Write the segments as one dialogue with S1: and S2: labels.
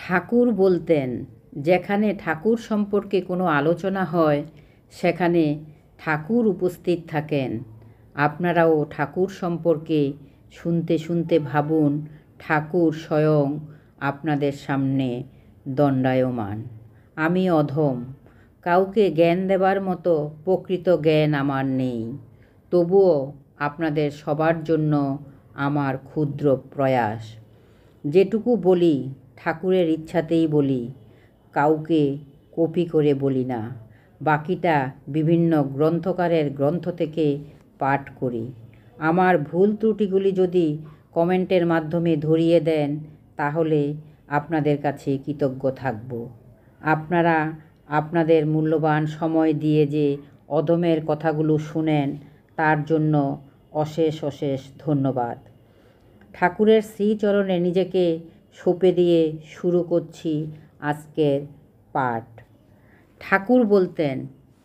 S1: ঠাকুর বলতেন, যেখানে ঠাকুর সম্পর্কে কোনো আলোচনা হয় সেখানে ঠাকুর উপস্থিত থাকেন। আপনারাও ঠাকুর সম্পর্কে শুনতে শুনতে ভাবুন ঠাকুর স্বয়ং আপনাদের সামনে দণ্ডায়মান। আমি অধম, কাউকে জ্ঞান দেবার মতো প্রকৃত জ্ঞান আমার নেই। তবুও আপনাদের সবার জন্য আমার ক্ষুদ্র প্রয়াস। যেটুকু বলি ঠাকুরের ইচ্ছাতেই বলি, কাউকে কপি করে বলি না। বাকিটা বিভিন্ন গ্রন্থকারের গ্রন্থ থেকে পাঠ করি। আমার ভুল ত্রুটিগুলি যদি কমেন্টের মাধ্যমে ধরিয়ে দেন তাহলে আপনাদের কাছে কৃতজ্ঞ থাকব। আপনারা আপনাদের মূল্যবান সময় দিয়ে যে অধমের কথাগুলো শুনেন তার জন্য অশেষ অশেষ ধন্যবাদ। ঠাকুরের শ্রীচরণে নিজেকে সঁপে দিয়ে শুরু করছি আজকের পাঠ। ঠাকুর বলতেন,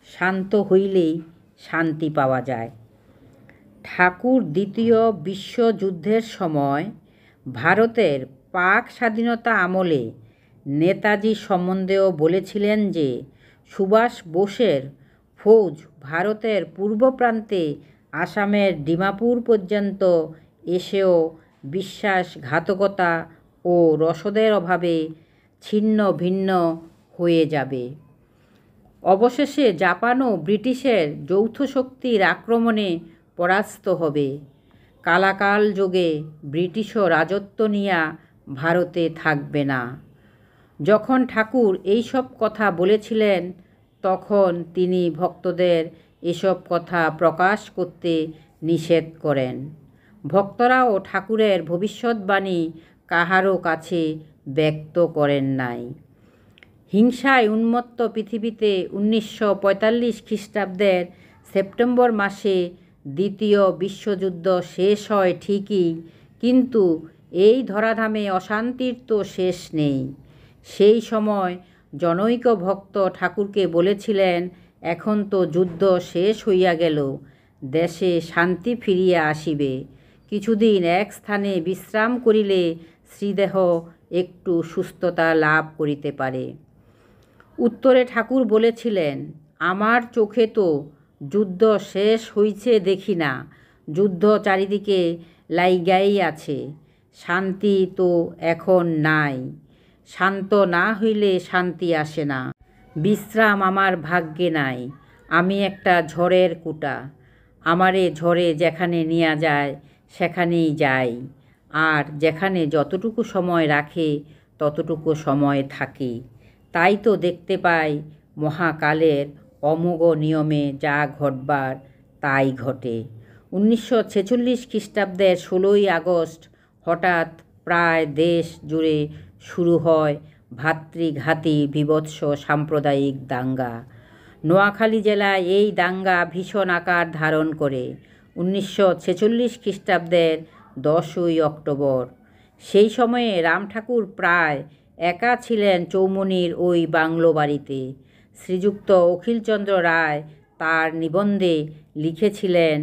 S1: শান্ত হইলেই শান্তি পাওয়া যায়। ঠাকুর দ্বিতীয় বিশ্বযুদ্ধের সময় ভারতের পাক স্বাধীনতা আমলে নেতাজি সম্বন্ধেও বলেছিলেন যে সুভাষ বোসের ফৌজ ভারতের পূর্ব প্রান্তে আসামের ডিমাপুর পর্যন্ত এসেও বিশ্বাসঘাতকতা ও রসদের অভাবে ছিন্ন ভিন্ন হয়ে যাবে। অবশেষে জাপান ও ব্রিটিশের যৌথ শক্তির আক্রমণে পরাস্ত হবে। কালাকাল যোগে ব্রিটিশও রাজত্ব নিয়া ভারতে থাকবে না। যখন ঠাকুর এইসব কথা বলেছিলেন তখন তিনি ভক্তদের এসব কথা প্রকাশ করতে নিষেধ করেন। ভক্তরাও ঠাকুরের ভবিষ্যৎবাণী কাহারও কাছে ব্যক্ত করেন নাই। হিংসায় উন্মত্ত পৃথিবীতে 1945 খ্রিস্টাব্দের সেপ্টেম্বর মাসে দ্বিতীয় বিশ্বযুদ্ধ শেষ হয় ঠিকই, কিন্তু এই ধরাধামে অশান্তির তো শেষ নেই। সেই সময় জনৈক ভক্ত ঠাকুরকে বলেছিলেন, এখন তো যুদ্ধ শেষ হইয়া গেল, দেশে শান্তি ফিরিয়া আসিবে। কিছুদিন এক স্থানে বিশ্রাম করিলে শ্রীদেহ একটু সুস্থতা লাভ করিতে পারে। উত্তরে ঠাকুর বলেছিলেন, আমার চোখে তো যুদ্ধ শেষ হইছে দেখি না, যুদ্ধ চারিদিকে লাইগাই আছে, শান্তি তো এখন নাই। শান্ত না হইলে শান্তি আসে না। বিশ্রাম আমার ভাগ্যে নাই। আমি একটা ঝড়ের কুটা, আমারে ঝড়ে যেখানে নিয়া যায় সেখানেই যাই, আর যেখানে যতটুকু সময় রাখে ততটুকু সময় থাকি। তাই তো দেখতে পাই মহাকালের অমোঘ নিয়মে যা ঘটবার তাই ঘটে। 1946 খ্রিস্টাব্দের 16ই আগস্ট হঠাৎ প্রায় দেশ জুড়ে শুরু হয় ভাতৃঘাতী বীভৎস সাম্প্রদায়িক দাঙ্গা। নোয়াখালী জেলায় এই দাঙ্গা ভীষণ আকার ধারণ করে 1946 খ্রিস্টাব্দের 10ই অক্টোবর। সেই সময়ে রাম ঠাকুর প্রায় একা ছিলেন চৌমুহনীর ওই বাংলো বাড়িতে। শ্রীযুক্ত অখিলচন্দ্র রায় তার নিবন্ধে লিখেছিলেন,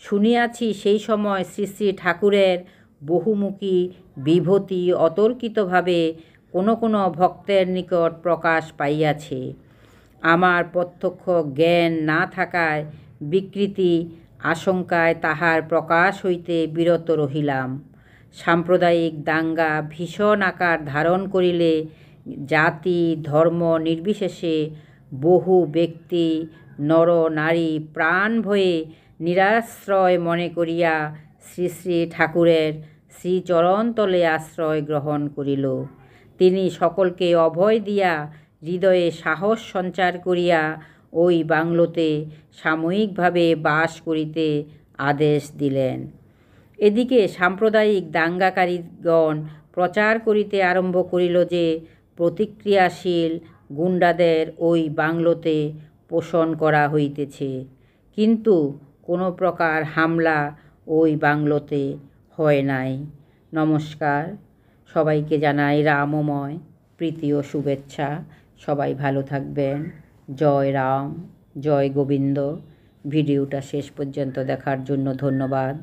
S1: শুনিয়াছি সেই সময় শ্রী শ্রী ঠাকুরের বহুমুখী বিভূতি অতর্কিতভাবে কোনো কোনো ভক্তের নিকট প্রকাশ পাইয়াছে। আমার প্রত্যক্ষ জ্ঞান না থাকায় বিকৃতি আশঙ্কায় তাহার প্রকাশ হইতে বিরত রহিলাম। সাম্প্রদায়িক দাঙ্গা ভীষণ আকার ধারণ করিলে জাতি ধর্ম নির্বিশেষে বহু ব্যক্তি নর নারী প্রাণ ভয়ে নিরাশ্রয় মনে করিয়া শ্রী শ্রী ঠাকুরের শ্রীচরণতলে আশ্রয় গ্রহণ করিল। তিনি সকলকে অভয় দিয়া হৃদয়ে সাহস সঞ্চার করিয়া ওই বাংলোতে সাময়িকভাবে বাস করিতে আদেশ দিলেন। এদিকে সাম্প্রদায়িক দাঙ্গাকারীগণ প্রচার করিতে আরম্ভ করিল যে প্রতিক্রিয়াশীল গুন্ডাদের ওই বাংলোতে পোষণ করা হইতেছে, কিন্তু কোনো প্রকার হামলা ওই বাংলোতে হয় নাই। নমস্কার, সবাইকে জানাই রামময় প্রীতি ও শুভেচ্ছা। সবাই ভালো থাকবেন। জয় রাম, জয় গোবিন্দ। ভিডিওটা শেষ পর্যন্ত দেখার জন্য ধন্যবাদ।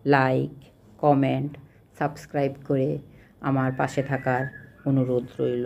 S1: লাইক, কমেন্ট, সাবস্ক্রাইব করে আমার পাশে থাকার অনুরোধ রইল।